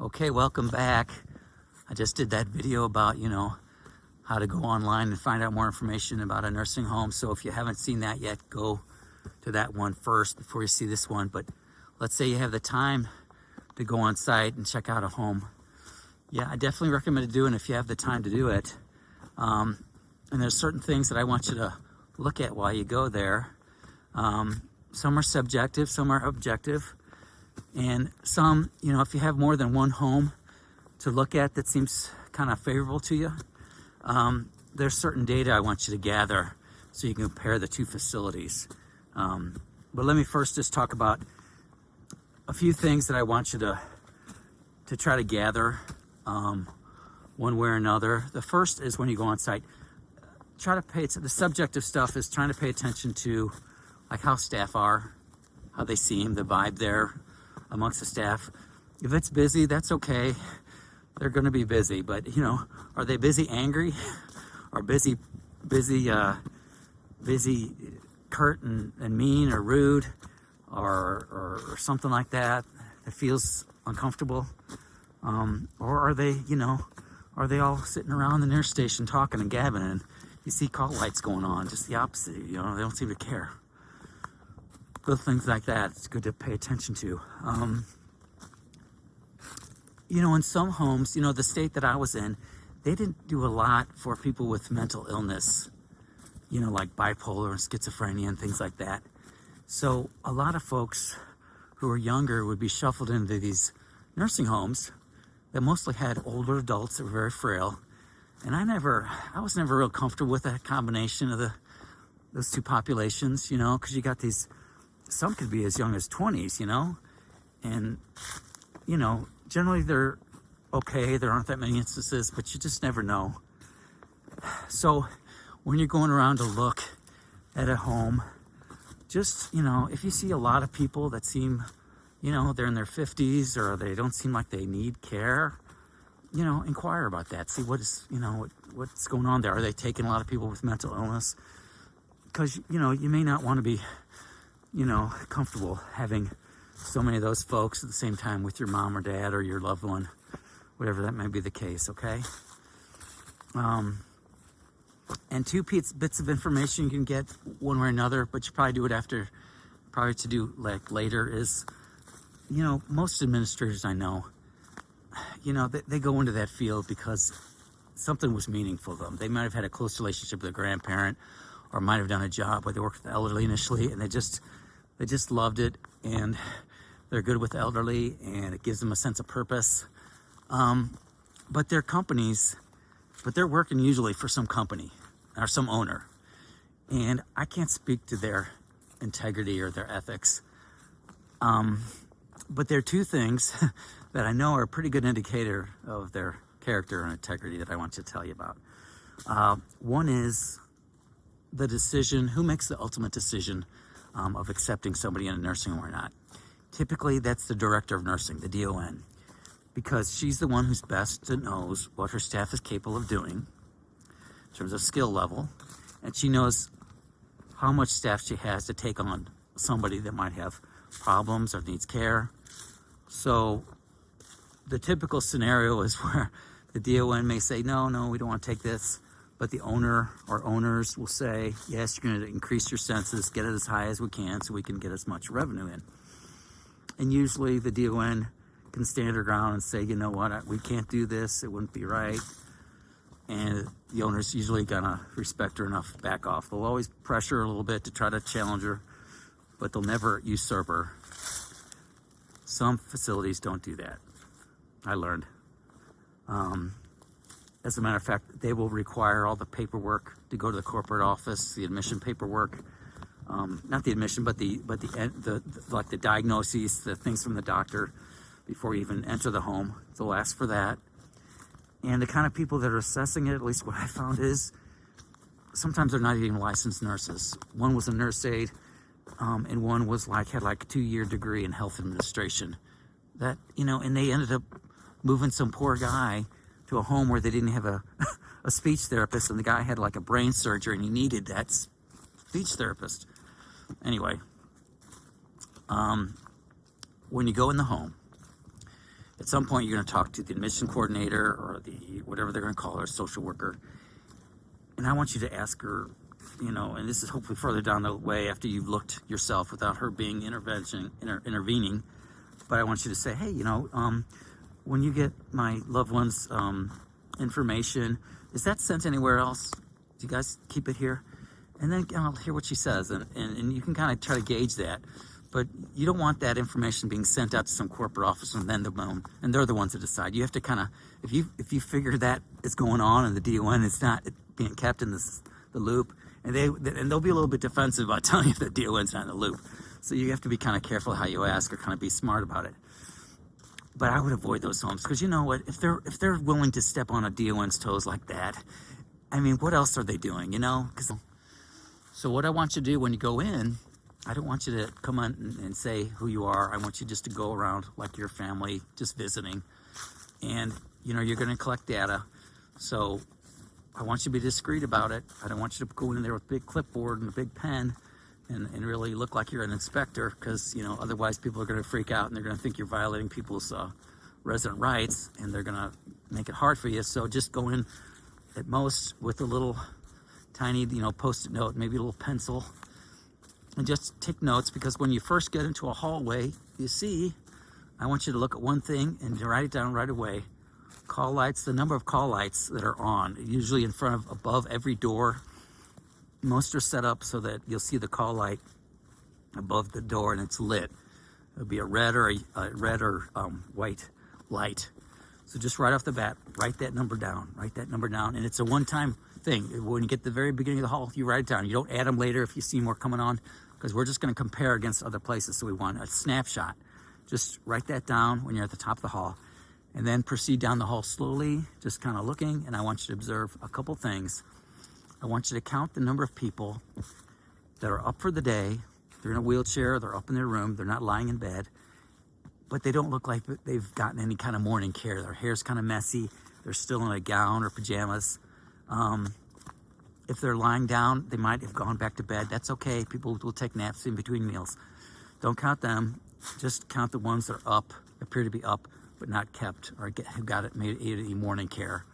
Okay, welcome back. I just did that video about, how to go online and find out more information about a nursing home. So if you haven't seen that yet, go to that one first before you see this one. But let's say you have the time to go on site and check out a home. Yeah, I definitely recommend doing it if you have the time to do it. And there's certain things that I want you to look at while you go there. Some are subjective, some are objective. And some, if you have more than one home to look at that seems kind of favorable to you, there's certain data I want you to gather so you can compare the two facilities. But let me first just talk about a few things that I want you to try to gather one way or another. The first is when you go on site, try to pay the subjective stuff is trying to pay attention to like how staff are, how they seem, the vibe there amongst the staff. If it's busy, that's okay. They're going to be busy, but are they busy angry, or busy curt and mean or rude, or something like that that feels uncomfortable? Or are they all sitting around the nurse station talking and gabbing, and you see call lights going on, just the opposite, they don't seem to care. Little things like that, it's good to pay attention to. In some homes, the state that I was in, they didn't do a lot for people with mental illness, like bipolar and schizophrenia and things like that. So a lot of folks who are younger would be shuffled into these nursing homes that mostly had older adults that were very frail. And I was never real comfortable with that combination of those two populations, because you got these, some could be as young as 20s, and, generally they're okay. There aren't that many instances, but you just never know. So when you're going around to look at a home, just, if you see a lot of people that seem, they're in their 50s or they don't seem like they need care, inquire about that. See what's going on there. Are they taking a lot of people with mental illness? Because, you may not want to be, comfortable having so many of those folks at the same time with your mom or dad or your loved one, whatever that may be the case, okay? And two bits of information you can get one way or another, but you probably do it after, probably to do like later is, most administrators I know, they go into that field because something was meaningful to them. They might have had a close relationship with a grandparent, or might have done a job where they worked with the elderly initially, and they just loved it, and they're good with the elderly, and it gives them a sense of purpose. But they're companies, but they're working usually for some company or some owner, and I can't speak to their integrity or their ethics. But there are two things that I know are a pretty good indicator of their character and integrity that I want to tell you about. One is the decision, who makes the ultimate decision of accepting somebody in a nursing home or not. Typically, that's the director of nursing, the DON, because she's the one who's best and knows what her staff is capable of doing in terms of skill level, and she knows how much staff she has to take on somebody that might have problems or needs care. So the typical scenario is where the DON may say, no, we don't want to take this. But the owner or owners will say, yes, you're going to increase your census, get it as high as we can so we can get as much revenue in. And usually the DON can stand her ground and say, you know what, we can't do this, it wouldn't be right. And the owner's usually going to respect her enough to back off. They'll always pressure her a little bit to try to challenge her, but they'll never usurp her. Some facilities don't do that, I learned. As a matter of fact, they will require all the paperwork to go to the corporate office, the admission paperwork, not the admission, but the diagnoses, the things from the doctor before you even enter the home. They'll ask for that. And the kind of people that are assessing it, at least what I found is, sometimes they're not even licensed nurses. One was a nurse aide, and one was had a 2-year degree in health administration. That, and they ended up moving some poor guy to a home where they didn't have a speech therapist, and the guy had a brain surgery and he needed that speech therapist. Anyway, when you go in the home, at some point you're going to talk to the admission coordinator or the whatever they're going to call her, social worker. And I want you to ask her, and this is hopefully further down the way after you've looked yourself without her being intervening. But I want you to say, hey, when you get my loved one's information, is that sent anywhere else? Do you guys keep it here? And then I'll hear what she says, and you can kind of try to gauge that. But you don't want that information being sent out to some corporate office and then and they're the ones that decide. You have to kind of, if you figure that is going on and the DON is not being kept in the loop, and they'll be a little bit defensive about telling you that DON's not in the loop. So you have to be kind of careful how you ask or kind of be smart about it. But I would avoid those homes because you know what? If they're willing to step on a DON's toes like that, I mean, what else are they doing? So what I want you to do when you go in, I don't want you to come on and say who you are. I want you just to go around like your family, just visiting. And, you're going to collect data. So I want you to be discreet about it. I don't want you to go in there with a big clipboard and a big pen and really look like you're an inspector because, otherwise people are going to freak out and they're going to think you're violating people's resident rights and they're going to make it hard for you. So just go in at most with a little tiny, post-it note, maybe a little pencil, and just take notes because when you first get into a hallway, I want you to look at one thing and write it down right away. Call lights, the number of call lights that are on, usually in front of, above every door. Most are set up so that you'll see the call light above the door and it's lit. It'll be a red or white light. So just right off the bat, write that number down. And it's a one-time thing. When you get to the very beginning of the hall, you write it down. You don't add them later if you see more coming on because we're just going to compare against other places. So we want a snapshot. Just write that down when you're at the top of the hall and then proceed down the hall slowly, just kind of looking. And I want you to observe a couple things. I want you to count the number of people that are up for the day. They're in a wheelchair. They're up in their room. They're not lying in bed. But they don't look like they've gotten any kind of morning care. Their hair's kind of messy. They're still in a gown or pajamas. If they're lying down, they might have gone back to bed. That's okay. People will take naps in between meals. Don't count them. Just count the ones that are up, appear to be up, but not kept or who got it, made any morning care.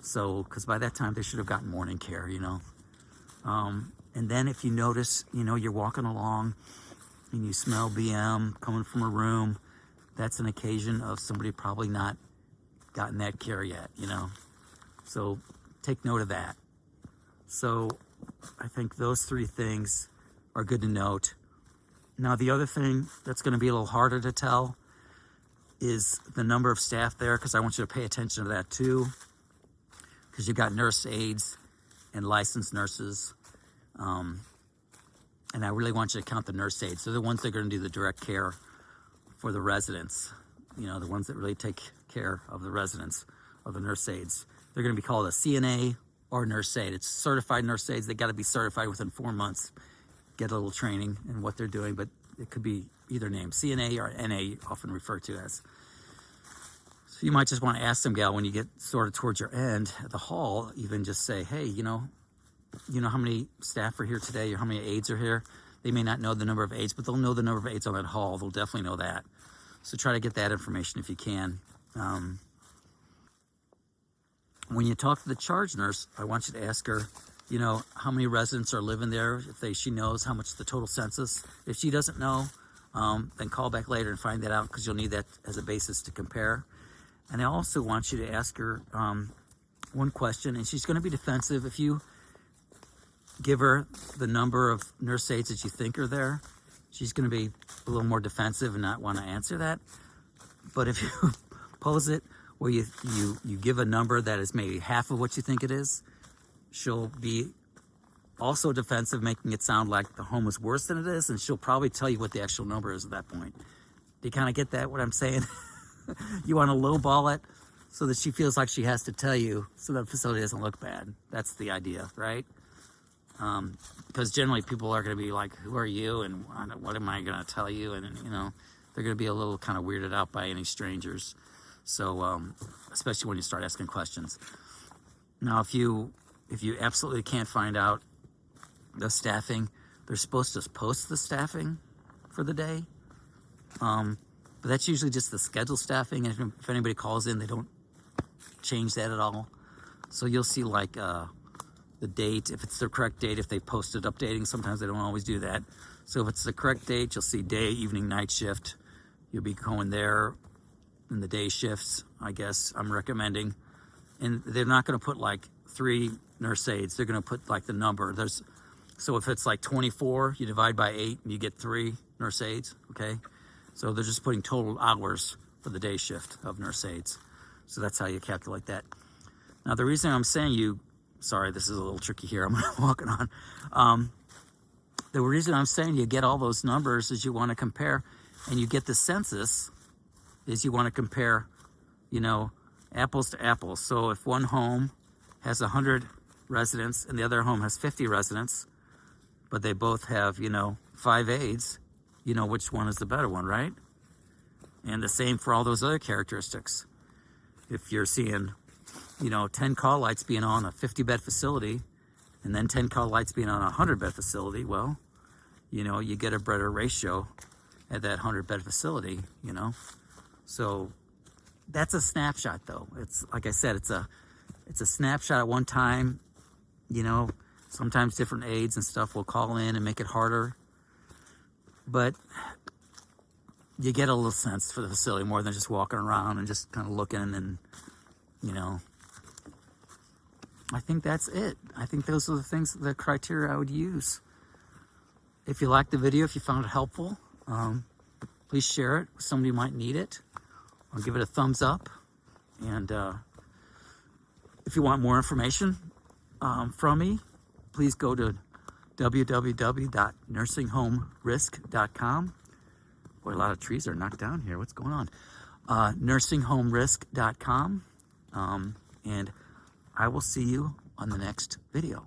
So, because by that time they should have gotten morning care, And then if you notice, you're walking along and you smell BM coming from a room, that's an occasion of somebody probably not gotten that care yet, So take note of that. So I think those three things are good to note. Now, the other thing that's going to be a little harder to tell is the number of staff there, because I want you to pay attention to that too, because you've got nurse aides and licensed nurses. And I really want you to count the nurse aides. They're the ones that are going to do the direct care for the residents, the ones that really take care of the residents, of the nurse aides. They're going to be called a CNA or nurse aide. It's certified nurse aides. They got to be certified within 4 months, get a little training in what they're doing, but it could be either name, CNA or NA, often referred to as. So you might just want to ask them, gal, when you get sort of towards your end at the hall, even just say, hey, you know how many staff are here today or how many aides are here? They may not know the number of aides, but they'll know the number of aides on that hall. They'll definitely know that. So try to get that information if you can. When you talk to the charge nurse, I want you to ask her, how many residents are living there, if she knows how much the total census. If she doesn't know, then call back later and find that out because you'll need that as a basis to compare. And I also want you to ask her one question, and she's going to be defensive. If you give her the number of nurse aides that you think are there, she's going to be a little more defensive and not want to answer that. But if you pose it where you give a number that is maybe half of what you think it is, she'll be also defensive, making it sound like the home is worse than it is, and she'll probably tell you what the actual number is at that point. Do you kind of get that, what I'm saying? You want to lowball it so that she feels like she has to tell you so that facility doesn't look bad. That's the idea, right? Because generally people are going to be like, who are you and what am I going to tell you? And, they're going to be a little kind of weirded out by any strangers. So, especially when you start asking questions. Now, if you absolutely can't find out the staffing, they're supposed to post the staffing for the day. But that's usually just the schedule staffing. And if anybody calls in, they don't change that at all. So you'll see like the date, if it's the correct date, if they posted updating, sometimes they don't always do that. So if it's the correct date, you'll see day, evening, night shift. You'll be going there in the day shifts, I guess I'm recommending. And they're not going to put like 3 nurse aides. They're going to put like the number. So if it's like 24, you divide by 8 and you get 3 nurse aides, okay? So they're just putting total hours for the day shift of nurse aides. So that's how you calculate that. Now the reason I'm saying sorry, this is a little tricky here, I'm walking on. The reason I'm saying you get all those numbers is you want to compare, and you get the census, is you want to compare, apples to apples. So if one home has 100 residents and the other home has 50 residents, but they both have, 5 aides, which one is the better one, right? And the same for all those other characteristics. If you're seeing, 10 call lights being on a 50-bed facility and then 10 call lights being on a 100-bed facility, well, you get a better ratio at that 100-bed facility, So that's a snapshot, though. It's like I said, it's a snapshot at one time. Sometimes different aides and stuff will call in and make it harder, but you get a little sense for the facility more than just walking around and just kind of looking. And I think that's it. I think those are the criteria I would use. If you liked the video, if you found it helpful, please share it with somebody who might need it, or give it a thumbs up. And if you want more information from me, please go to www.nursinghomerisk.com. Boy, a lot of trees are knocked down here. What's going on? Nursinghomerisk.com. And I will see you on the next video.